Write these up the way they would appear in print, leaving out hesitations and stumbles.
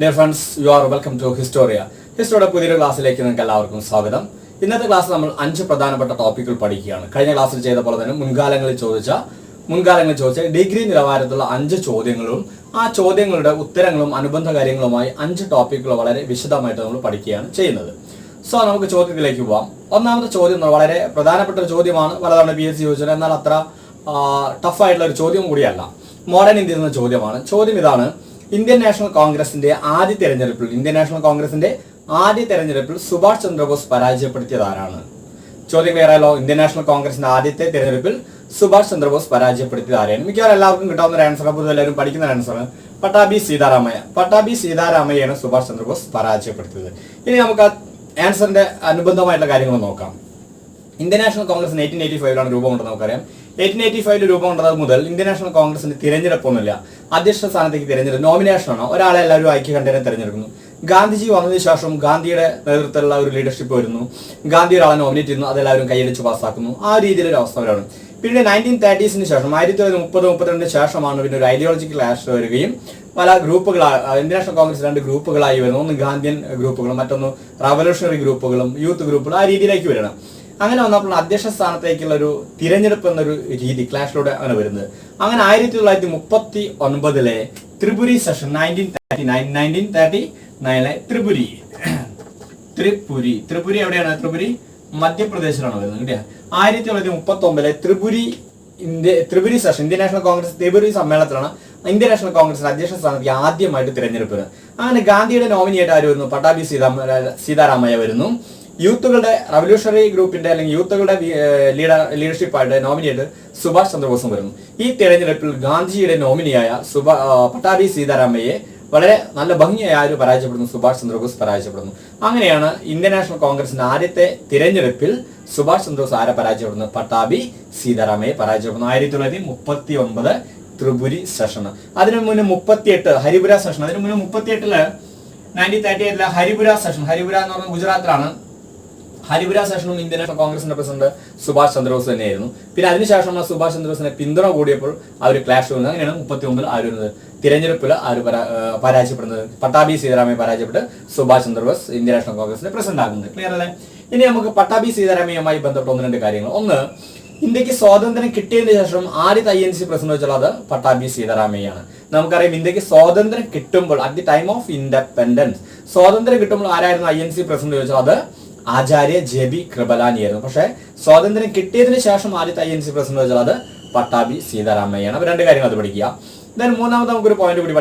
Dear friends, you are welcome to Historia. Historia പുതിയൊരു ക്ലാസ്സിലേക്ക് നിങ്ങൾക്ക് എല്ലാവർക്കും സ്വാഗതം. ഇന്നത്തെ ക്ലാസ്സിൽ നമ്മൾ 5 പ്രധാനപ്പെട്ട ടോപ്പിക്കുകൾ പഠിക്കുകയാണ്. കഴിഞ്ഞ ക്ലാസ്സിൽ ചെയ്ത പോലെ തന്നെ മുൻകാലങ്ങളിൽ ചോദിച്ച ഡിഗ്രി നിലവാരത്തിലുള്ള 5 ചോദ്യങ്ങളും ആ ചോദ്യങ്ങളുടെ ഉത്തരങ്ങളും അനുബന്ധ കാര്യങ്ങളുമായി 5 ടോപ്പിക്കുകൾ വളരെ വിശദമായിട്ട് നമ്മൾ പഠിക്കുകയാണ് ചെയ്യുന്നത്. സോ നമുക്ക് ചോദ്യത്തിലേക്ക് പോവാം. ഒന്നാമത്തെ ചോദ്യം വളരെ പ്രധാനപ്പെട്ട ഒരു ചോദ്യമാണ്. പലതവണ PSC ചോദിച്ചത്, എന്നാൽ അത്ര ടഫായിട്ടുള്ള ഒരു ചോദ്യം കൂടിയല്ല. മോഡേൺ ഇന്ത്യ എന്ന ചോദ്യമാണ്. ചോദ്യം ഇതാണ്: ഇന്ത്യൻ നാഷണൽ കോൺഗ്രസിന്റെ ആദ്യ തെരഞ്ഞെടുപ്പിൽ സുഭാഷ് ചന്ദ്രബോസ് പരാജയപ്പെടുത്തിയത് ആരാണ്? ചോദ്യം ക്ലിയർ ആയല്ലോ. ഇന്ത്യൻ നാഷണൽ കോൺഗ്രസിന്റെ ആദ്യത്തെ തെരഞ്ഞെടുപ്പിൽ സുഭാഷ് ചന്ദ്രബോസ് പരാജയപ്പെടുത്തിയത് ആരെയാണ്? മിക്കവാറും എല്ലാവർക്കും കിട്ടാവുന്ന ഒരു ആൻസർ, അപ്പോൾ എല്ലാവരും പഠിക്കുന്ന ആൻസർ പട്ടാഭി സീതാരാമയ്യയാണ് സുഭാഷ് ചന്ദ്രബോസ് പരാജയപ്പെടുത്തിയത്. ഇനി നമുക്ക് ആ ആൻസറിന്റെ അനുബന്ധമായിട്ടുള്ള കാര്യങ്ങൾ നോക്കാം. ഇന്ത്യൻ നാഷണൽ കോൺഗ്രസ് 1885 രൂപം കൊണ്ടെന്ന് നമുക്കറിയാം. 1885 രൂപം കൊണ്ടത് മുതൽ ഇന്ത്യൻ നാഷണൽ കോൺഗ്രസിന്റെ തിരഞ്ഞെടുപ്പൊന്നുമില്ല. അധ്യക്ഷ സ്ഥാനത്തേക്ക് തിരഞ്ഞെടുപ്പ് നോമിനേഷനാണ്. ഒരാളെ എല്ലാവരും ഐക്യകണ്ഠേന തിരഞ്ഞെടുക്കുന്നു. ഗാന്ധിജി വന്നതിന് ശേഷം ഗാന്ധിയുടെ നേതൃത്വത്തിലുള്ള ഒരു ലീഡർഷിപ്പ് വരുന്നു. ഗാന്ധി ഒരാളെ നോമിനേറ്റ് ചെയ്യുന്നു, അതെല്ലാവരും കൈയടിച്ച് പാസ്സാക്കുന്നു. ആ രീതിയിലൊരു അവസ്ഥ വരാണ്. പിന്നെ 1930s ശേഷം 1930-32 ശേഷമാണ് പിന്നെ ഒരു ഐഡിയോളജിക്കൽ ക്ലാഷ് വരികയും പല ഗ്രൂപ്പുകളായി ഇന്ത്യൻ നാഷണൽ കോൺഗ്രസ് 2 ഗ്രൂപ്പുകളായി വരുന്നു. ഒന്ന് ഗാന്ധിയൻ ഗ്രൂപ്പുകളും മറ്റൊന്ന് റവല്യൂഷണറി ഗ്രൂപ്പുകളും യൂത്ത് ഗ്രൂപ്പുകളും ആ രീതിയിലേക്ക് വരണം. അങ്ങനെ വന്നപ്പോൾ അധ്യക്ഷ സ്ഥാനത്തേക്കുള്ള ഒരു തിരഞ്ഞെടുപ്പ് എന്നൊരു രീതി ക്ലാഷിലൂടെ അങ്ങനെ വരുന്നത്. അങ്ങനെ 1939 ത്രിപുരി സെഷൻ 1939 ത്രിപുരി എവിടെയാണ്? ത്രിപുരി മധ്യപ്രദേശിലാണ് വരുന്നത്. കിട്ടിയ 1939 Tripuri session Indian national Congress Tripuri സമ്മേളനത്തിലാണ് ഇന്ത്യൻ നാഷണൽ കോൺഗ്രസിന്റെ അധ്യക്ഷ സ്ഥാനത്തേക്ക് ആദ്യമായിട്ട് തിരഞ്ഞെടുപ്പ് വരുന്നത്. അങ്ങനെ ഗാന്ധിയുടെ നോമിനിയായിട്ട് ആര് വരുന്നു? പട്ടാഭി സീതാരാമയ്യ വരുന്നു. യൂത്തുകളുടെ റവല്യൂഷണറി ഗ്രൂപ്പിന്റെ അല്ലെങ്കിൽ യൂത്തുകളുടെ ലീഡർഷിപ്പായിട്ട് നോമിനിയായിട്ട് സുഭാഷ് ചന്ദ്രബോസും വരുന്നു. ഈ തെരഞ്ഞെടുപ്പിൽ ഗാന്ധിജിയുടെ നോമിനിയായ പട്ടാഭി സീതാരാമയ്യെ വളരെ നല്ല ഭംഗിയായ ആര് പരാജയപ്പെടുന്നു? സുഭാഷ് ചന്ദ്രബോസ് പരാജയപ്പെടുന്നു. അങ്ങനെയാണ് ഇന്ത്യൻ നാഷണൽ കോൺഗ്രസിന്റെ ആദ്യത്തെ തിരഞ്ഞെടുപ്പിൽ സുഭാഷ് ചന്ദ്രബോസ് ആരെ പരാജയപ്പെടുന്നു? പട്ടാഭി സീതാരാമയ്യെ പരാജയപ്പെടുന്നു. 1939 ത്രിപുരി സെഷൻ. അതിനു മുന്നേ 38 ഹരിപുര സെഷൻ. അതിനു മുന്നേ 1938 ഹരിപുര സെഷൻ. ഹരിപുര എന്ന് പറഞ്ഞാൽ ഗുജറാത്തിലാണ്. ഹരിപുര സെഷനും ഇന്ത്യൻ നാഷണൽ കോൺഗ്രസിന്റെ പ്രസിഡന്റ് സുഭാഷ് ചന്ദ്രബോസ് തന്നെയായിരുന്നു. പിന്നെ അതിനുശേഷം സുഭാഷ് ചന്ദ്രബോസിനെ പിന്തുണ കൂടിയപ്പോൾ ആ ഒരു ക്ലാഷ് വന്നത്. അങ്ങനെയാണ് 39 ആ വരുന്നത്. തിരഞ്ഞെടുപ്പിൽ പരാജയപ്പെടുന്നത് പട്ടാഭി സീതാരാമയ്യ പരാജയപ്പെട്ട് സുഭാഷ് ചന്ദ്രബോസ് ഇന്ത്യൻ നാഷണൽ കോൺഗ്രസിന്റെ പ്രസിഡന്റ് ആകുന്നത്. ക്ലിയർ അല്ലേ? ഇനി നമുക്ക് പട്ടാഭി സീതാരാമയ്യുമായി ബന്ധപ്പെട്ട 1-2 കാര്യങ്ങൾ. ഒന്ന്, ഇന്ത്യക്ക് സ്വാതന്ത്ര്യം കിട്ടിയതിന് ശേഷം ആദ്യത്തെ INC പ്രസിഡന്റ് വെച്ചാൽ അത് പട്ടാഭി സീതാരാമയ്യാണ്. നമുക്കറിയാം, ഇന്ത്യക്ക് സ്വാതന്ത്ര്യം കിട്ടുമ്പോൾ at the time of independence സ്വാതന്ത്ര്യം കിട്ടുമ്പോൾ ആരായിരുന്നു INC പ്രസിഡന്റ് ചോദിച്ചാൽ അത് ആചാര്യ JB കൃപലാനി ആയിരുന്നു. പക്ഷേ സ്വാതന്ത്ര്യം കിട്ടിയതിന് ശേഷം ആദ്യത്തെ INC പ്രസിഡന്റ് വെച്ചാൽ അത് പട്ടാഭി സീതാരാമയ്യാണ്. അപ്പൊ 2 കാര്യങ്ങൾ അത് പഠിക്കുക. ദെൻ മൂന്നാമത് നമുക്കൊരു പോയിന്റ് കൂടി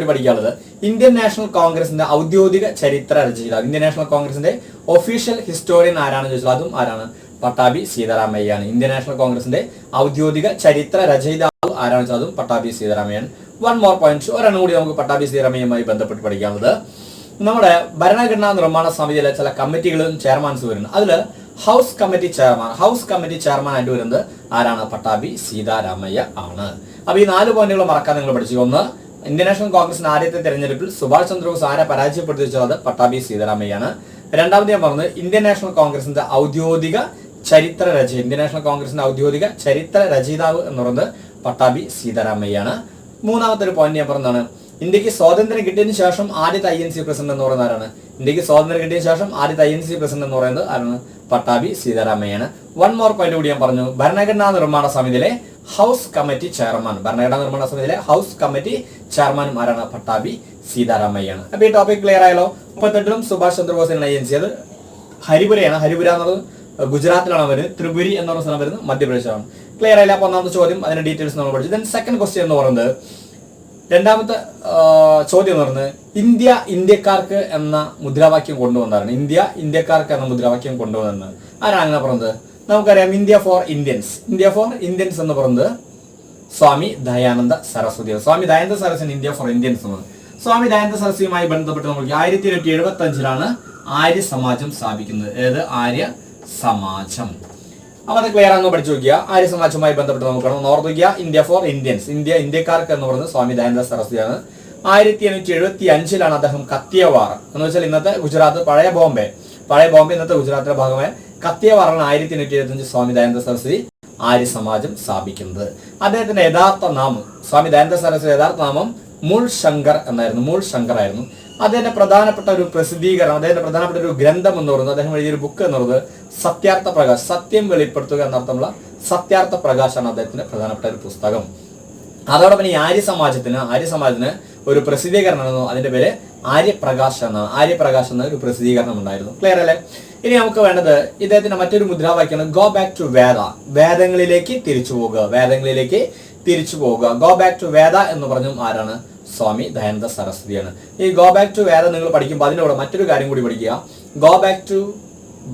പഠിക്കാനുള്ളത് ഇന്ത്യൻ നാഷണൽ കോൺഗ്രസിന്റെ ഔദ്യോഗിക ചരിത്ര രചയിതാവ്, ഇന്ത്യൻ നാഷണൽ കോൺഗ്രസിന്റെ ഒഫീഷ്യൽ ഹിസ്റ്റോറിയൻ ആരാണെന്ന് ചോദിച്ചാൽ അതും ആരാണ്? പട്ടാഭി സീതാരാമയ്യാണ്. ഇന്ത്യൻ നാഷണൽ കോൺഗ്രസിന്റെ ഔദ്യോഗിക ചരിത്ര രചയിതാവ് ആരാണെന്ന് വെച്ചാൽ അതും പട്ടാഭി സീതാരാമയ്യാണ്. 1 more point, ഒരെണ്ണം കൂടി നമുക്ക് പട്ടാഭി സീതാരാമയ്യുമായി ബന്ധപ്പെട്ട് പഠിക്കാനുള്ളത്, നമ്മുടെ ഭരണഘടനാ നിർമ്മാണ സമിതിയിലെ ചില കമ്മിറ്റികളും ചെയർമാൻസ് വരുന്നു. അതില് ഹൗസ് കമ്മിറ്റി ചെയർമാൻ ആയിട്ട് വരുന്നത് ആരാണ്? പട്ടാഭി സീതാരാമയ്യ ആണ്. അപ്പൊ ഈ 4 പോയിന്റുകൾ മറക്കാൻ നിങ്ങൾ പഠിച്ചു. ഒന്ന്, ഇന്ത്യൻ നാഷണൽ കോൺഗ്രസിന്റെ ആദ്യത്തെ തെരഞ്ഞെടുപ്പിൽ സുഭാഷ് ചന്ദ്രബോസ് ആരെ പരാജയപ്പെടുത്തി വെച്ചാൽ അത് പട്ടാഭി സീതാരാമയ്യാണ്. രണ്ടാമത് ഞാൻ പറഞ്ഞത് ഇന്ത്യൻ നാഷണൽ കോൺഗ്രസിന്റെ ഔദ്യോഗിക ചരിത്ര രചയിതാവ് എന്ന് പറയുന്നത് പട്ടാഭി സീതാരാമയ്യാണ്. മൂന്നാമത്തെ ഒരു പോയിന്റ് ഞാൻ പറഞ്ഞതാണ്, ഇന്ത്യക്ക് സ്വാതന്ത്ര്യം കിട്ടിയതിനു ശേഷം ആദ്യത്തെ INC പ്രസിഡന്റ് എന്ന് പറയുന്നത് ആരാണ്? ആരാണ്? പട്ടാഭി സീതാരാമയ്യാണ്. 1 more പോയിന്റ് കൂടി ഞാൻ പറഞ്ഞു. ഭരണഘടനാ നിർമ്മാണ സമിതിയിലെ ഹൗസ് കമ്മിറ്റി ചെയർമാനും ആരാണ്? പട്ടാഭി സീതാരാമയ്യാണ്. അപ്പൊ ഈ ടോപ്പിക് ക്ലിയർ ആയല്ലോ. 38 സുഭാഷ് ചന്ദ്രബോസിനാണ് INC. അത് ഹരിപുരയാണ്. ഹരിപുര എന്നുള്ളത് ഗുജറാത്തിലാണ് വരുന്നത്. ത്രിപുരി എന്ന് പറഞ്ഞ സ്ഥലം വരുന്നത് മധ്യപ്രദേശാണ്. ക്ലിയർ ആയില്ല. അപ്പൊ ഒന്നാമത്തെ ചോദ്യം, അതിന്റെ ഡീറ്റെയിൽസ് നമ്മൾ പഠിച്ചു. ദെൻ സെക്കൻഡ് ക്വസ്റ്റ്യൻ എന്ന് പറയുന്നത്, രണ്ടാമത്തെ ചോദ്യം എന്ന് പറയുന്നത്, ഇന്ത്യക്കാർക്ക് എന്ന മുദ്രാവാക്യം കൊണ്ടുവന്നതാണ്. ആരാണ് അങ്ങനെ പറഞ്ഞത്? നമുക്കറിയാം, ഇന്ത്യ ഫോർ ഇന്ത്യൻസ് എന്ന് പറയുന്നത് Swami Dayananda Saraswati. India for Indians എന്നത് സ്വാമി ദയാനന്ദ സരസ്വതിയുമായി ബന്ധപ്പെട്ട് നമുക്ക് 1875 ആര്യ സമാജം സ്ഥാപിക്കുന്നത്. ഏത്? ആര്യ സമാജം. അപ്പൊ അത് ക്ലിയർ ആണെന്ന് പഠിച്ചു നോക്കിയ. ആര്യ സമാജവുമായി ബന്ധപ്പെട്ട് നോക്കണം. ഓർത്ത് വയ്ക്കുക, ഇന്ത്യ ഫോർ ഇന്ത്യൻസ്, ഇന്ത്യക്കാർക്ക് എന്ന് പറയുന്നത് സ്വാമി ദയാനന്ദ സരസ്വതിയാണ്. 1875 അദ്ദേഹം കത്തിയവാർ എന്ന് വെച്ചാൽ ഇന്നത്തെ ഗുജറാത്ത്, പഴയ ബോംബെ ഇന്നത്തെ ഗുജറാത്തിലെ ഭാഗമായ കത്തിയവാറാണ് 1875 സ്വാമി ദയാനന്ദ സരസ്വതി ആര്യ സമാജം സ്ഥാപിക്കുന്നത്. അദ്ദേഹത്തിന്റെ യഥാർത്ഥ നാമം, സ്വാമി ദയാനന്ദ സരസ്വതി യഥാർത്ഥ നാമം മൂൾ ശങ്കർ എന്നായിരുന്നു. മൂൾ ശങ്കർ ആയിരുന്നു. അദ്ദേഹത്തിന്റെ പ്രധാനപ്പെട്ട ഒരു പ്രസിദ്ധീകരണം, അദ്ദേഹത്തിന്റെ പ്രധാനപ്പെട്ട ഒരു ഗ്രന്ഥം എന്ന് പറയുന്നത്, അദ്ദേഹം എഴുതിയൊരു ബുക്ക് എന്ന് പറയുന്നത് സത്യാർത്ഥ പ്രകാശ്, സത്യം വെളിപ്പെടുത്തുക എന്നർത്ഥമുള്ള സത്യാർത്ഥ പ്രകാശാണ് അദ്ദേഹത്തിന്റെ പ്രധാനപ്പെട്ട ഒരു പുസ്തകം. അതോടൊപ്പം ഈ ആര്യ സമാജത്തിന് ഒരു പ്രസിദ്ധീകരണം, അതിന്റെ പേര് ആര്യപ്രകാശ് എന്നാണ്. ആര്യപ്രകാശ് എന്ന ഒരു പ്രസിദ്ധീകരണം ഉണ്ടായിരുന്നു. ക്ലിയർ അല്ലേ? ഇനി നമുക്ക് വേണ്ടത് ഇദ്ദേഹത്തിന്റെ മറ്റൊരു മുദ്രാവാക്യമാണ് ഗോ ബാക്ക് ടു വേദ. വേദങ്ങളിലേക്ക് തിരിച്ചു പോകുക. ഗോ ബാക്ക് ടു വേദ എന്ന് പറഞ്ഞും ആരാണ്? സ്വാമി ദയാനന്ദ സരസ്വതിയാണ്. ഈ ഗോ ബാക്ക് ടു വേദ നിങ്ങൾ പഠിക്കുമ്പോൾ അതിൻ്റെ കൂടെ മറ്റൊരു കാര്യം കൂടി പഠിക്കുക. ഗോ ബാക്ക് ടു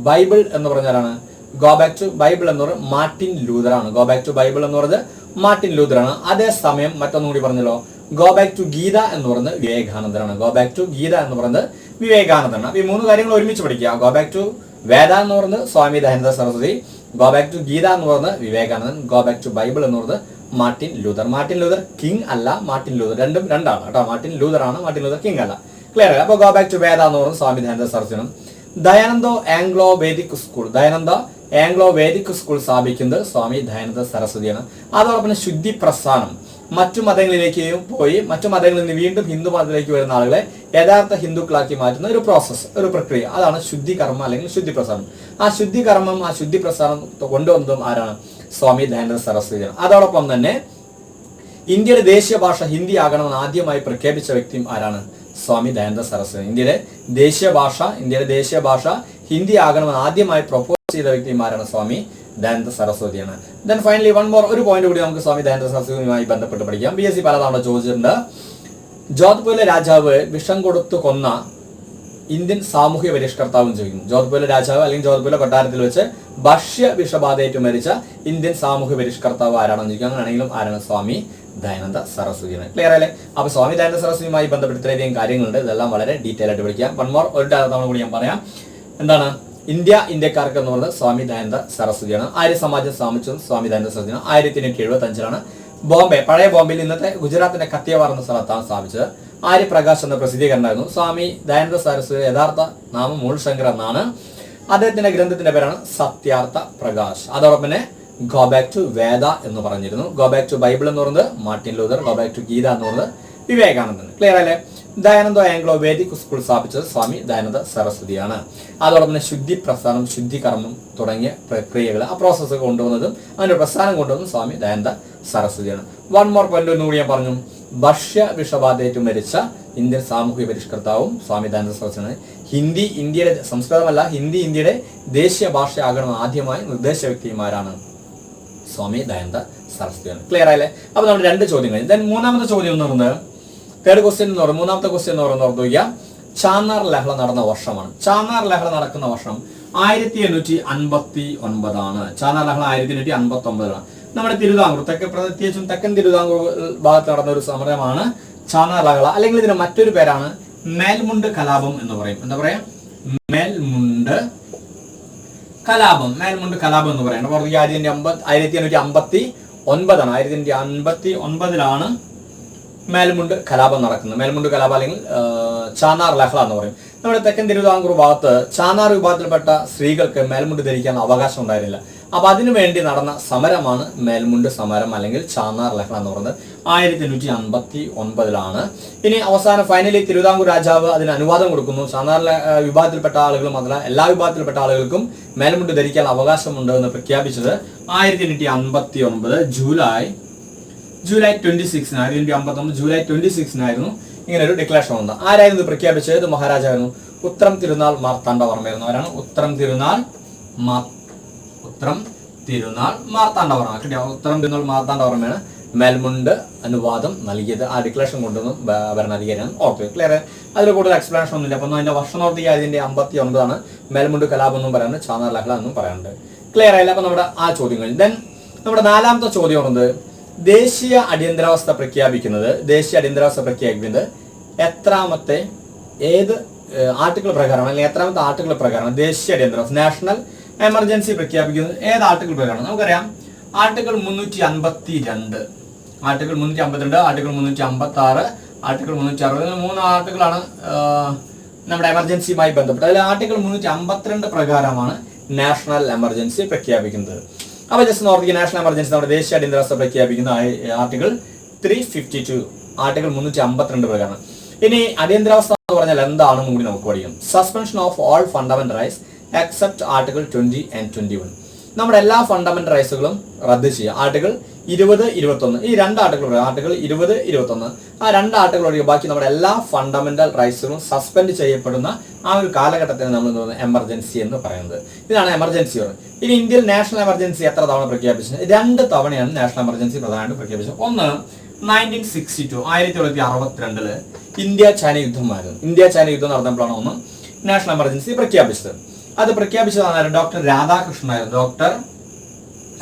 ബൈബിൾ എന്ന് പറഞ്ഞാലാണ്, ഗോ ബാക്ക് ടു ബൈബിൾ എന്ന് പറയുന്നത് മാർട്ടിൻ ലൂതറാണ്. ഗോ ബാക്ക് ടു ബൈബിൾ എന്ന് പറയുന്നത് മാർട്ടിൻ ലൂതറാണ്. അതേസമയം മറ്റൊന്നും കൂടി പറഞ്ഞല്ലോ, ഗോ ബാക്ക് ടു ഗീത എന്ന് പറയുന്നത് വിവേകാനന്ദനാണ്. ഗോ ബാക്ക് ടു ഗീത എന്ന് പറയുന്നത് വിവേകാനന്ദനാണ്. അപ്പൊ ഈ മൂന്ന് കാര്യങ്ങൾ ഒരുമിച്ച് പഠിക്കുക. ഗോ ബാക്ക് ടു വേദ എന്ന് പറയുന്നത് Swami Dayananda Saraswati, go back to Gita എന്ന് പറയുന്നത് വിവേകാനന്ദൻ, ഗോ ബാക്ക് ടു ബൈബിൾ എന്ന് പറയുന്നത് Martin Luther. Martin Luther King അല്ല, മാർട്ടിൻ ലൂതർ രണ്ടാണ് കേട്ടോ. മാർട്ടിൻ ലൂതർ ആണ്, മാർട്ടിൻ ലൂതർ കിങ് അല്ല. ക്ലിയർ അല്ല? അപ്പൊ ഗോ ബാക്ക് ടു വേദ എന്ന് പറയുന്നത് സ്വാമി ദയാനന്ദ സരസ്വതിയാണ്. ദയാനന്ദ ആംഗ്ലോ വേദിക് സ്കൂൾ സ്ഥാപിക്കുന്നത് സ്വാമി ദയാനന്ദ സരസ്വതിയാണ്. അതോടൊപ്പം ശുദ്ധി പ്രസ്ഥാനം, മറ്റു മതങ്ങളിലേക്ക് പോയി മറ്റു മതങ്ങളിൽ നിന്ന് വീണ്ടും ഹിന്ദു മതത്തിലേക്ക് വരുന്ന ആളുകളെ യഥാർത്ഥ ഹിന്ദുക്കളാക്കി മാറ്റുന്ന ഒരു പ്രോസസ്സ്, ഒരു പ്രക്രിയ, അതാണ് ശുദ്ധി കർമ്മം അല്ലെങ്കിൽ ശുദ്ധി പ്രസ്ഥാനം. ആ ശുദ്ധി കർമ്മം, ആ ശുദ്ധി പ്രസ്ഥാനം കൊണ്ടുവന്നതും ആരാണ്? സ്വാമി ദയാനന്ദ സരസ്വതിയാണ്. അതോടൊപ്പം തന്നെ ഇന്ത്യയുടെ ദേശീയ ഭാഷ ഹിന്ദി ആകണമെന്ന് ആദ്യമായി പ്രഖ്യാപിച്ച വ്യക്തിയും ആരാണ്? സ്വാമി ദയാനന്ദ സരസ്വതി. ഇന്ത്യയുടെ ദേശീയ ഭാഷ ഹിന്ദി ആകണമെന്ന് ആദ്യമായി പ്രൊപ്പോസ് ചെയ്ത വ്യക്തിയും ആരാണ്? സ്വാമി ദയാനന്ദ സരസ്വതിയാണ്. ദെൻ ഫൈനലി ഒരു പോയിന്റ് കൂടി നമുക്ക് സ്വാമി ദയാനന്ദ സരസ്വതിയുമായി ബന്ധപ്പെട്ട് പഠിക്കാം. BSc പലതവണ ചോദിച്ചിട്ടുണ്ട്. ജോധ്പൂരിലെ രാജാവ് വിഷം കൊടുത്തു കൊന്ന ഇന്ത്യൻ സാമൂഹ്യ പരിഷ്കർത്താവും ചോദിക്കുന്നു. ജോധ്പൂരിലെ രാജാവ് അല്ലെങ്കിൽ ജോധ്പൂരിലെ കൊട്ടാരത്തിൽ വെച്ച് ഭക്ഷ്യ വിഷബാധയേറ്റ് മരിച്ച ഇന്ത്യൻ സാമൂഹ്യ പരിഷ്കർത്താവ് ആരാണെന്ന് ചോദിക്കുക. അങ്ങനെയാണെങ്കിലും ആരാണ്? സ്വാമി ദയാനന്ദ സരസ്വതിയാണ്. ക്ലിയർ അല്ലേ? അപ്പൊ സ്വാമി ദയാനന്ദ സരസ്വതിയുമായി ബന്ധപ്പെട്ട് ഇത്രയധികം കാര്യങ്ങളുണ്ട്. ഇതെല്ലാം വളരെ ഡീറ്റെയിൽ ആയിട്ട് പഠിക്കാം. ഒരു തവണ കൂടി ഞാൻ പറയാം. എന്താണ്? ഇന്ത്യക്കാർക്ക് എന്ന് പറയുന്നത് സ്വാമി ദയാനന്ദ സരസ്വതിയാണ്. ആര്യ സമാജം സ്ഥാപിച്ചത് സ്വാമി ദയാനന്ദ സരസ്വതിയാണ്. 1875 ബോംബെ, പഴയ ബോംബെയിൽ ഇന്നത്തെ ഗുജറാത്തിന്റെ കത്തിയവാർ എന്ന സ്ഥലത്താണ് സ്ഥാപിച്ചത്. ആര്യപ്രകാശ് എന്ന പ്രസിദ്ധീകരണമായിരുന്നു. സ്വാമി ദയാനന്ദ സരസ്വതി യഥാർത്ഥ നാമം മൂൾ ശങ്കർ എന്നാണ്. അദ്ദേഹത്തിന്റെ ഗ്രന്ഥത്തിന്റെ പേരാണ് സത്യാർത്ഥ പ്രകാശ്. അതോടൊപ്പം തന്നെ ഗോ ബാക്ക് ടു വേദ എന്ന് പറഞ്ഞിരുന്നു. ഗോ ബാക്ക് ടു ബൈബിൾ എന്ന് പറയുന്നത് Martin Luther, go back to Gita എന്ന് പറയുന്നത് വിവേകാനന്ദൻ. ക്ലിയർ അല്ലേ? ദയാനന്ദ ആംഗ്ലോ വേദിക് സ്കൂൾ സ്ഥാപിച്ചത് സ്വാമി ദയാനന്ദ സരസ്വതിയാണ്. അതോടൊപ്പം തന്നെ ശുദ്ധി പ്രസ്ഥാനം, ശുദ്ധി കർമ്മം തുടങ്ങിയ പ്രക്രിയകൾ, ആ പ്രോസസ്സ് കൊണ്ടുവന്നതും അതിന്റെ പ്രസ്ഥാനം കൊണ്ടുവന്നതും സ്വാമി ദയാനന്ദ സരസ്വതിയാണ്. വൺ മോർ പോയിന്റ് ഒന്നുകൂടി ഞാൻ പറഞ്ഞു. ഭക്ഷ്യ വിഷബാധയേറ്റ് മരിച്ച ഇന്ത്യൻ സാമൂഹ്യ പരിഷ്കർത്താവും സ്വാമി ദയാനന്ദ സരസ്വതിയാണ്. ഹിന്ദി ഇന്ത്യയുടെ, സംസ്കൃതമല്ല, ഹിന്ദി ഇന്ത്യയുടെ ദേശീയ ഭാഷയാകണമെന്ന് ആദ്യമായി നിർദ്ദേശ വ്യക്തിമാരാണ്? സ്വാമി ദയാനന്ദ സരസ്വതിയാണ്. ക്ലിയർ ആയല്ലേ? അപ്പൊ നമ്മുടെ 2 ചോദ്യങ്ങൾ. ദെൻ മൂന്നാമത്തെ ചോദ്യം എന്ന് പറയുന്നത്, മൂന്നാമത്തെ ക്വസ്റ്റ്യൻ എന്ന് പറയുന്നത് ചാന്നാർ ലഹള നടന്ന വർഷമാണ്. ചാന്നാർ ലഹള നടക്കുന്ന വർഷം 1859 ചാന്നാർ ലഹള 1859 നമ്മുടെ തിരുവിതാംകൂർ, പ്രത്യേകിച്ചും തെക്കൻ തിരുവിതാംകൂർ ഭാഗത്ത് നടന്ന ഒരു സമരമാണ് ചാന്നാർ ലഹള. അല്ലെങ്കിൽ ഇതിന് മറ്റൊരു പേരാണ് മേൽമുണ്ട് കലാപം എന്ന് പറയും. എന്താ പറയാ? മേൽമുണ്ട് കലാപം എന്ന് പറയുന്നത് 1859 മേൽമുണ്ട് കലാപം നടക്കുന്നത്. മേൽമുണ്ട് കലാപം അല്ലെങ്കിൽ ചാന്നാർ ലഹള എന്ന് പറയും. നമ്മുടെ തെക്കൻ തിരുവിതാംകൂർ ഭാഗത്ത് ചാന്നാർ വിഭാഗത്തിൽപ്പെട്ട സ്ത്രീകൾക്ക് മേൽമുണ്ട് ധരിക്കാൻ അവകാശം ഉണ്ടായിരുന്നില്ല. അപ്പൊ അതിനുവേണ്ടി നടന്ന സമരമാണ് മേൽമുണ്ട് സമരം അല്ലെങ്കിൽ ചാന്നാർ ലഹള എന്ന് പറയുന്നത് 1859. ഇനി അവസാനം ഫൈനലി തിരുവിതാംകൂർ രാജാവ് അതിന് അനുവാദം കൊടുക്കുന്നു. ചാന്നാർ വിഭാഗത്തിൽപ്പെട്ട ആളുകളും അതല്ല എല്ലാ വിഭാഗത്തിൽപ്പെട്ട ആളുകൾക്കും മേൽമുണ്ട് ധരിക്കാൻ അവകാശമുണ്ട് എന്ന് പ്രഖ്യാപിച്ചത് 1859 ജൂലൈ 26 1859 ജൂലൈ 26 ഇങ്ങനെ ഒരു ഡിക്ലറേഷൻ വന്നത്. ആരായിരുന്നു ഇത് പ്രഖ്യാപിച്ചത്? ഇത് മഹാരാജാവായിരുന്നു. ഉത്രം തിരുനാൾ മാർത്താണ്ഡവർമ്മയായിരുന്നു. ആരാണ്? ഉത്രം തിരുനാൾ മാർത്താണ്ഡവർമ്മയാണ് മേൽമുണ്ട് അനുവാദം നൽകിയത്. ആ ഡിക്ലറേഷൻ കൊണ്ടൊന്നും ഭരണാധികാരിയാണ്. ഓർത്ത് ക്ലിയർ? അതിൽ കൂടുതൽ എക്സ്പ്ലനേഷൻ ഒന്നുമില്ല. അപ്പൊ അതിന്റെ വർഷം ഓർത്തി 1859 മേൽമുണ്ട് കലാപം എന്നും പറയാനുണ്ട്, ചാന്നാർ ലഹള എന്നും പറയാനുണ്ട്. ക്ലിയർ ആയില്ല? അപ്പൊ നമ്മുടെ ആ ചോദ്യങ്ങൾ. ദെൻ നമ്മുടെ 4ാമത്തെ ചോദ്യം ഉണ്ട്, ദേശീയ അടിയന്തരാവസ്ഥ പ്രഖ്യാപിക്കുന്നത് എത്രാമത്തെ ഏത് ആർട്ടിക്കിൾ പ്രകാരമാണ്, അല്ലെങ്കിൽ എത്രാമത്തെ ആർട്ടിക്കിൾ പ്രകാരമാണ് ദേശീയ അടിയന്തരാവസ്ഥ, നാഷണൽ എമർജൻസി പ്രഖ്യാപിക്കുന്നത് ഏത് ആർട്ടിക്കിൾ പ്രകാരമാണ്? നമുക്കറിയാം ആർട്ടിക്കിൾ 352, ആർട്ടിക്കിൾ 352, ആർട്ടിക്കിൾ 356, ആർട്ടിക്കിൾ 360 3 ആർട്ടിക്കിളാണ് നമ്മുടെ എമർജൻസിയുമായി ബന്ധപ്പെട്ട്. അതിൽ ആർട്ടിക്കിൾ 352 പ്രകാരമാണ് നാഷണൽ എമർജൻസി പ്രഖ്യാപിക്കുന്നത്. അപ്പൊ ജസ്റ്റ് നോർത്ത് നാഷണൽ എമർജൻസി നമ്മുടെ ദേശീയ അടിയന്തരാവസ്ഥ പ്രഖ്യാപിക്കുന്ന ആർട്ടിക്കിൾ 352 ആർട്ടിക്കിൾ 352 പ്രകാരം. ഇനി അടിയന്തരാവസ്ഥ എന്ന് പറഞ്ഞാൽ എന്താണെന്നും കൂടി നമുക്ക് പഠിക്കാം. Suspension of all fundamental rights except article 20 and 21. നമ്മുടെ എല്ലാ ഫണ്ടമെന്റൽ റൈറ്റ്സുകളും റദ്ദ് ചെയ്യുക. ആർട്ടിക്കിൾ 20, 21 ഈ രണ്ട് ആർട്ടിക്കിൾ, ആർട്ടിക്കിൾ 20, 21 ആ രണ്ട് ആർട്ടിക്കിൾ ഒഴികെ ബാക്കി നമ്മുടെ എല്ലാ ഫണ്ടമെന്റൽ റൈറ്റ്സുകളും സസ്പെൻഡ് ചെയ്യപ്പെടുന്ന ആ ഒരു കാലഘട്ടത്തിന് നമ്മൾ എമർജൻസി എന്ന് പറയുന്നത്. ഇതാണ് എമർജൻസി. ഇനി ഇന്ത്യയിൽ നാഷണൽ എമർജൻസി എത്ര തവണ പ്രഖ്യാപിച്ചത്? 2 തവണയാണ് നാഷണൽ എമർജൻസി പ്രധാനമായിട്ട് പ്രഖ്യാപിച്ചത്. ഒന്ന് 1962 1962 ഇന്ത്യ ചൈന യുദ്ധമായിരുന്നു. ഇന്ത്യ ചൈന യുദ്ധം നടന്നപ്പോഴാണ് ഒന്ന് നാഷണൽ എമർജൻസി പ്രഖ്യാപിച്ചത്. അത് പ്രഖ്യാപിച്ചതാണ് ഡോക്ടർ രാധാകൃഷ്ണനായിരുന്നു. ഡോക്ടർ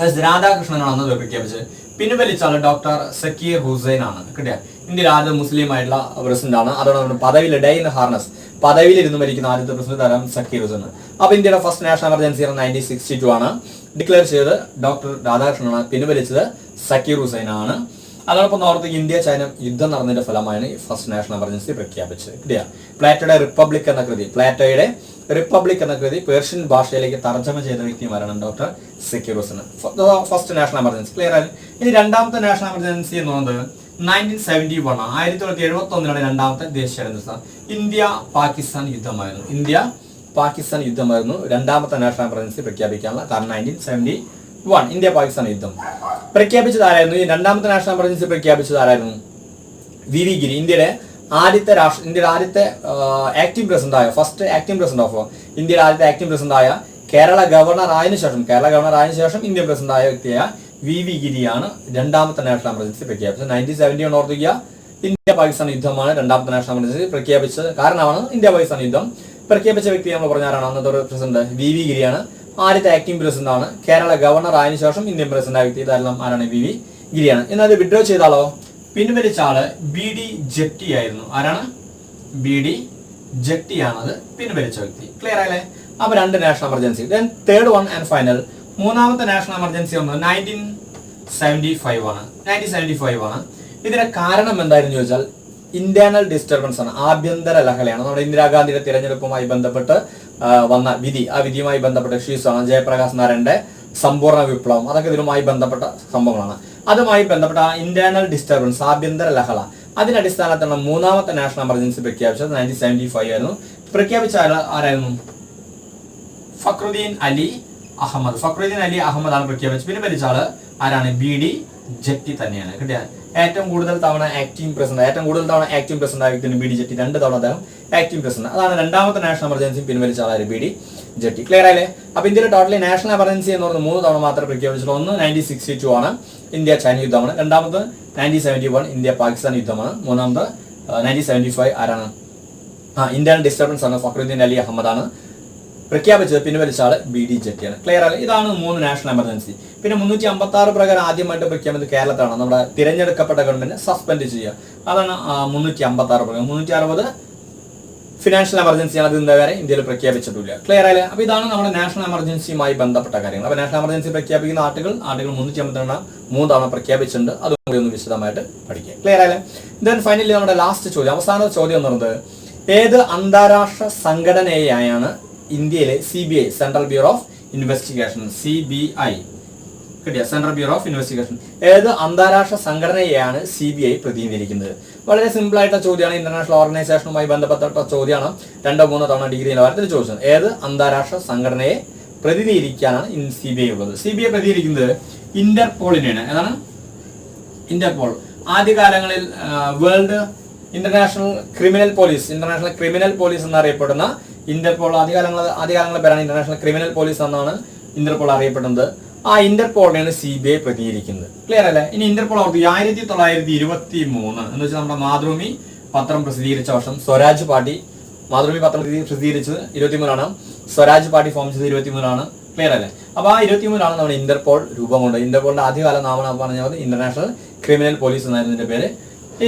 എസ് രാധാകൃഷ്ണനാണ് അന്നത് പ്രഖ്യാപിച്ചത്. പിൻവലിച്ച ആള് ഡോക്ടർ സക്കീർ ഹുസൈൻ ആണ്. കിട്ടിയ ഇന്ത്യയിൽ ആദ്യം മുസ്ലിം ആയിട്ടുള്ള പ്രസിഡന്റ് ആണ്. അതോടൊപ്പം പദവിയിൽ ഡേ ഇൻ ഹാർനസ് പദവിയിൽ ഇരുന്ന് മരിക്കുന്ന ആദ്യത്തെ പ്രസിഡന്റ് തരം സക്കീർ ഹുസൈൻ. അപ്പൊ ഇന്ത്യയുടെ ഫസ്റ്റ് നാഷണൽ എമർജൻസി 1962 ആണ് ഡിക്ലെയർ ചെയ്തത് ഡോക്ടർ രാധാകൃഷ്ണനാണ്. പിൻവലിച്ചത് സക്കീർ ഹുസൈൻ ആണ്. അതോടൊപ്പം ഓർത്ത് ഇന്ത്യ ചൈന യുദ്ധം നടന്നതിന്റെ ഫലമായാണ് ഈ ഫസ്റ്റ് നാഷണൽ എമർജൻസി പ്രഖ്യാപിച്ചത്. കിട്ടിയ പ്ലാറ്റോയുടെ റിപ്പബ്ലിക് എന്ന കൃതി പേർഷ്യൻ ഭാഷയിലേക്ക് തർജ്ജമ ചെയ്ത വ്യക്തിമാരാണ് doctor Zakir Hussain. First national emergency clear ആയി. ഇനി രണ്ടാമത്തെ നാഷണൽ എമർജൻസി എന്ന് പറയുന്നത് 1971 1971 രണ്ടാമത്തെ ദേശീയ ഇന്ത്യ പാകിസ്ഥാൻ യുദ്ധമായിരുന്നു. രണ്ടാമത്തെ നാഷണൽ എമർജൻസി പ്രഖ്യാപിക്കാനുള്ള കാരണം 1971 ഇന്ത്യ പാകിസ്ഥാൻ യുദ്ധം പ്രഖ്യാപിച്ചത് ആരായിരുന്നു? ഈ രണ്ടാമത്തെ നാഷണൽ എമർജൻസി പ്രഖ്യാപിച്ചത് ആരായിരുന്നു? വി വി ഗിരി. ഇന്ത്യയുടെ ആദ്യത്തെ ആക്ടിംഗ് പ്രസിഡന്റ് ആയ ഫസ്റ്റ് ആക്ടിംഗ് പ്രസിഡന്റ് ഓഫ് ഇന്ത്യയുടെ ആദ്യത്തെ ആക്ടിംഗ് പ്രസിഡന്റ് ആയ കേരള ഗവർണർ ആയതിനു ശേഷം ഇന്ത്യൻ പ്രസിഡന്റ് ആയ വ്യക്തിയായ വി വി ഗിരിയാണ് രണ്ടാമത്തെ നാഷണൽ എമർജൻസി പ്രഖ്യാപിച്ചത്. 1971 ഓർത്തുക ഇന്ത്യ പാകിസ്ഥാൻ യുദ്ധമാണ് രണ്ടാമത്തെ നാഷണൽ എമർജൻസി പ്രഖ്യാപിച്ചത്. കാരണമാണ് ഇന്ത്യ പാകിസ്ഥാൻ യുദ്ധം പ്രഖ്യാപിച്ച വ്യക്തി നമ്മൾ പറഞ്ഞാലാണ് അന്നത്തെ ഒരു പ്രസിഡന്റ് വി വി ഗിരിയാണ്. ആദ്യത്തെ ആക്ടിംഗ് പ്രസിഡന്റ് ആണ്. കേരള ഗവർണർ ആയതിനു ശേഷം ഇന്ത്യൻ പ്രസിഡന്റ് ആയ വ്യക്തി ഇതെല്ലാം ആരാണ്? വി വി ഗിരിയാണ്. എന്നാൽ വിഡ്രോ ചെയ്താലോ? പിൻവലിച്ച ആള് ബി ഡി ജെട്ടി ആയിരുന്നു. ആരാണ്? ബി ഡി ജെട്ടി ആണത് പിൻവലിച്ച വ്യക്തി. ക്ലിയർ ആയല്ലേ? അപ്പൊ 2 national emergency. Then third one and final മൂന്നാമത്തെ നാഷണൽ എമർജൻസി വന്നത് 1975 ആണ്. ഇതിന്റെ കാരണം എന്തായിരുന്നു ചോദിച്ചാൽ ഇന്റേണൽ ഡിസ്റ്റർബൻസ് ആണ്, ആഭ്യന്തര ലഹളയാണ്. നമ്മുടെ ഇന്ദിരാഗാന്ധിയുടെ തിരഞ്ഞെടുപ്പുമായി ബന്ധപ്പെട്ട് വന്ന വിധി, ആ വിധിയുമായി ബന്ധപ്പെട്ട ഇഷ്യൂസ് ആണ്. ജയപ്രകാശ് നാരായണന്റെ സമ്പൂർണ്ണ വിപ്ലവം, അതൊക്കെ ഇതിനുമായി ബന്ധപ്പെട്ട സംഭവങ്ങളാണ്. അതുമായി ബന്ധപ്പെട്ട ഇന്റേണൽ ഡിസ്റ്റർബൻസ്, ആഭ്യന്തര ലഹള, അതിന്റെ അടിസ്ഥാനത്തിലുള്ള മൂന്നാമത്തെ നാഷണൽ എമർജൻസി പ്രഖ്യാപിച്ചത് 1975 ആയിരുന്നു. പ്രഖ്യാപിച്ച ആരായിരുന്നു? ഫക്രുദ്ദീൻ അലി അഹമ്മദ് ആണ് പ്രഖ്യാപിച്ചത്. പിന്നെ ഭരിച്ച ആള് ആരാണ്? ബി ഡി ജെട്ടി തന്നെയാണ്. കിട്ടിയ ഏറ്റവും കൂടുതൽ തവണ ആക്ടിംഗ് പ്രസിഡന്റ് ആയ വ്യക്തിയാണ് ബി ഡി ജെട്ടി. 2 തവണ അദ്ദേഹം ആക്ടിംഗ് പ്രസിഡന്റ്. അതാണ് രണ്ടാമത്തെ നാഷണൽ എമർജൻസി പിൻവലിച്ച ആളാണ് ബി ഡി ജെട്ടി. ക്ലിയർ ആയില്ലേ? അപ്പൊ ഇന്ത്യയിൽ ടോട്ടലി നാഷണൽ എമർജൻസി എന്ന് പറയുന്നത് 3 തവണ മാത്രമേ പ്രഖ്യാപിച്ചുള്ളൂ. ഒന്ന് 1962 ആണ്, ഇന്ത്യ ചൈന യുദ്ധമാണ്. രണ്ടാമത് 1971 ഇന്ത്യ പാകിസ്ഥാൻ യുദ്ധമാണ്. മൂന്നാമത് 1975 ആരാണ്? ഇന്ത്യൻ ഡിസ്റ്റർബൻസ് ആണ്, ഫക്രുദ്ദീൻ അലി അഹമ്മദ് ആണ് പ്രഖ്യാപിച്ചത്. പിൻവലിച്ച ആള് ബി ഡി ജെട്ടിയാണ്. ക്ലിയർ ആയി? ഇതാണ് 3 നാഷണൽ എമർജൻസി. പിന്നെ 356 പ്രകാരം ആദ്യമായിട്ട് പ്രഖ്യാപിച്ചത് കേരളത്തിലാണ്. നമ്മുടെ തിരഞ്ഞെടുക്കപ്പെട്ട ഗവൺമെന്റ് സസ്പെൻഡ് ചെയ്യുക. അതാണ് 356 പ്രകാരം. 360 ഫിനാൻഷ്യൽ എമർജൻസിയാണ്. അത് ഇന്നേവരെ ഇന്ത്യയിൽ പ്രഖ്യാപിച്ചിട്ടില്ല. ക്ലിയർ ആയില്ലേ? അപ്പൊ ഇതാണ് നമ്മുടെ നാഷണൽ എമർജൻസിയുമായി ബന്ധപ്പെട്ട കാര്യങ്ങൾ. അപ്പൊ നാഷണൽ എമർജൻസി പ്രഖ്യാപിക്കുന്ന ആർട്ടിക്കിൾ 352 3 തവണ പ്രഖ്യാപിച്ചിട്ടുണ്ട്. അതുകൂടി ഒന്ന് വിശദമായിട്ട് പഠിക്കുക. ക്ലിയർ ആയില്ലേ? ദെൻ ഫൈനലി നമ്മുടെ ലാസ്റ്റ് ചോദ്യം, അവസാന ചോദ്യം എന്ന് പറയുന്നത് ഏത് അന്താരാഷ്ട്ര സംഘടനയെയാണ് ഇന്ത്യയിലെ CBI central bureau of investigation central bureau of investigation ഏത് അന്താരാഷ്ട്ര സംഘടനയെയാണ് CBI പ്രതിനിധീകരിക്കുന്നത്? വളരെ സിമ്പിൾ ആയിട്ടുള്ള ചോദ്യമാണ്. ഇന്റർനാഷണൽ ഓർഗനൈസേഷനുമായി ബന്ധപ്പെട്ട ചോദ്യമാണ്. 2-3 തവണ ഡിഗ്രി നിലവാരത്തിൽ ചോദിച്ചത്. ഏത് അന്താരാഷ്ട്ര സംഘടനയെ പ്രതിനിധീകരിക്കാനാണ് CBI ഉള്ളത്? CBI പ്രതിനിധീകരിക്കുന്നത് ഇന്റർപോളിനെയാണ്. ഏതാണ്? ഇന്റർപോൾ. ആദ്യകാലങ്ങളിൽ വേൾഡ് ഇന്റർനാഷണൽ ക്രിമിനൽ പോലീസ് എന്നറിയപ്പെടുന്ന ഇന്റർപോൾ ആദ്യകാലങ്ങളെ പേരാണ് ഇന്റർനാഷണൽ ക്രിമിനൽ പോലീസ് എന്നാണ് ഇന്റർപോൾ അറിയപ്പെടുന്നത്. ആ ഇന്റർപോളിനെയാണ് CBI പ്രതിനിധീകരിക്കുന്നത്. ക്ലിയർ അല്ലേ? ഇനി ഇന്റർപോൾ 1923 എന്ന് വെച്ചാൽ നമ്മുടെ മാതൃഭൂമി പത്രം പ്രസിദ്ധീകരിച്ച വർഷം. സ്വരാജ് പാർട്ടി മാതൃഭൂമി പത്രം പ്രസിദ്ധീകരിച്ചത് 23 സ്വരാജ് പാർട്ടി ഫോം ചെയ്തത് 23 ക്ലിയർ അല്ലേ? അപ്പൊ ആ 23 നമ്മുടെ ഇന്റർപോൾ രൂപം കൊണ്ട്. ഇന്റർപോളിന്റെ ആദ്യകാല നാമം പറഞ്ഞത് ഇന്റർനാഷണൽ ക്രിമിനൽ പോലീസ് എന്നായിരുന്നു ഇതിന്റെ പേര്.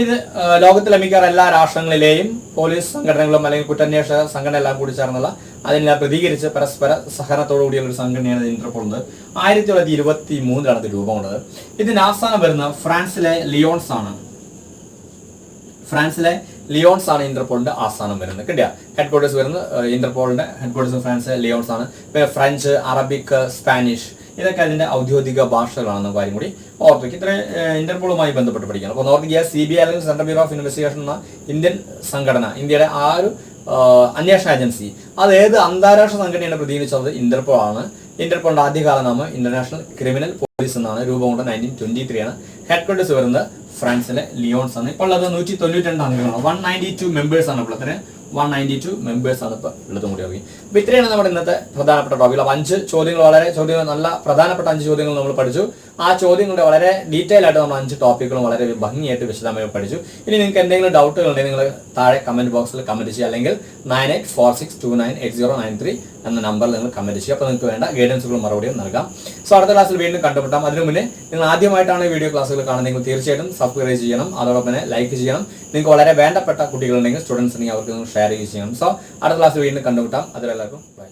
ഇത് ലോകത്തിലെ മിക്കവാറും എല്ലാ രാഷ്ട്രങ്ങളിലെയും പോലീസ് സംഘടനകളും അല്ലെങ്കിൽ കുറ്റാന്വേഷണ സംഘടന എല്ലാം കൂടി ചേർന്നുള്ള അതിനെല്ലാം പ്രതികരിച്ച് പരസ്പര സഹകരണത്തോടു കൂടിയുള്ള ഒരു സംഘടനയാണ് ഇന്റർപോൾ. 1923 ഇത് രൂപം കൊണ്ടത്. ഇതിന്റെ ആസ്ഥാനം വരുന്ന ഫ്രാൻസിലെ ലിയോൺസ് ആണ് ഇന്റർപോളിന്റെ ആസ്ഥാനം വരുന്നത്. കിട്ടിയ ഹെഡ്ക്വാർട്ടേഴ്സ് വരുന്നത് ഇന്റർപോളിന്റെ ഹെഡ്ക്വാർട്ടേഴ്സ് ഫ്രാൻസിലെ ലിയോൺസ് ആണ്. ഫ്രഞ്ച്, അറബിക്, സ്പാനിഷ് ഇതൊക്കെ അതിന്റെ ഔദ്യോഗിക ഭാഷകളാണെന്ന കാര്യം കൂടി ഓർത്തേക്ക് ഇത്ര ഇന്റർപോളുമായി ബന്ധപ്പെട്ട് പഠിക്കണം. അപ്പോൾ ഓർത്തിക്കുക CBI അല്ലെങ്കിൽ സെൻട്രൽ ബ്യൂറോ ഓഫ് ഇൻവെസ്റ്റിഗേഷൻ എന്ന ഇന്ത്യൻ സംഘടന, ഇന്ത്യയുടെ ആ ഒരു അന്വേഷണ ഏജൻസി, അത് ഏത് അന്താരാഷ്ട്ര സംഘടനയാണ് പ്രതിനിധിച്ചത്? ഇന്റർപോൾ ആണ്. ഇന്റർപോളിന്റെ ആദ്യകാല നാമം ഇന്റർനാഷണൽ ക്രിമിനൽ പോലീസ് എന്നാണ്. രൂപം കൊണ്ട് 1923 ആണ്. ഹെഡ് ക്വാർട്ടേഴ്സ് വരുന്നത് ഫ്രാൻസിലെ ലിയോൺസ് ആണ്. ഇപ്പോൾ ഉള്ളത് 192 അംഗങ്ങളാണ്. 192 മെമ്പേഴ്സ് ആണ്. ഇപ്പോൾ 192 മെമ്പേഴ്സ് ആണ് ഇപ്പോൾ ഉള്ളതും കൂടി അറിയും. അപ്പോൾ ഇത്രയാണ് നമ്മുടെ ഇന്നത്തെ പ്രധാനപ്പെട്ട ടോപ്പികൾ. 5 ചോദ്യങ്ങൾ നല്ല പ്രധാനപ്പെട്ട 5 ചോദ്യങ്ങൾ നമ്മൾ പഠിച്ചു. ആ ചോദ്യങ്ങളുടെ വളരെ ഡീറ്റെയിൽ ആയിട്ട് നമ്മൾ 5 ടോപ്പിക്കുകളും വളരെ ഭംഗിയായിട്ട് വിശദമായി പഠിച്ചു. ഇനി നിങ്ങൾക്ക് എന്തെങ്കിലും ഡൗട്ടുകൾ ഉണ്ടെങ്കിൽ നിങ്ങൾ താഴെ കമന്റ് ബോക്സിൽ കമന്റ് ചെയ്യുക, അല്ലെങ്കിൽ 9846298093 എന്ന നമ്പറിൽ നിങ്ങൾ കമന്റ് ചെയ്യുക. അപ്പോൾ നിങ്ങൾക്ക് വേണ്ട ഗൈഡൻസുകളും മറുപടിയും നൽകാം. സോ അടുത്ത ക്ലാസ്സിൽ വീണ്ടും കണ്ടുമുട്ടാം. അതിനു മുന്നേ നിങ്ങൾ ആദ്യമായിട്ടാണ് ഈ വീഡിയോ ക്ലാസ്സുകൾ കാണുന്നതെങ്കിൽ തീർച്ചയായിട്ടും സബ്സ്ക്രൈബ് ചെയ്യണം. അതോടൊപ്പം തന്നെ ലൈക്ക് ചെയ്യണം. നിങ്ങൾക്ക് വളരെ വേണ്ടപ്പെട്ട കുട്ടികളുണ്ടെങ്കിൽ, സ്റ്റുഡൻസ് ഉണ്ടെങ്കിൽ അവർക്ക് ഷെയർ ചെയ്യണം. സോ അടുത്ത ക്ലാസ്സിൽ വീണ്ടും കണ്ടുമുട്ടാം. അതിലെല്ലാവർക്കും ബൈ.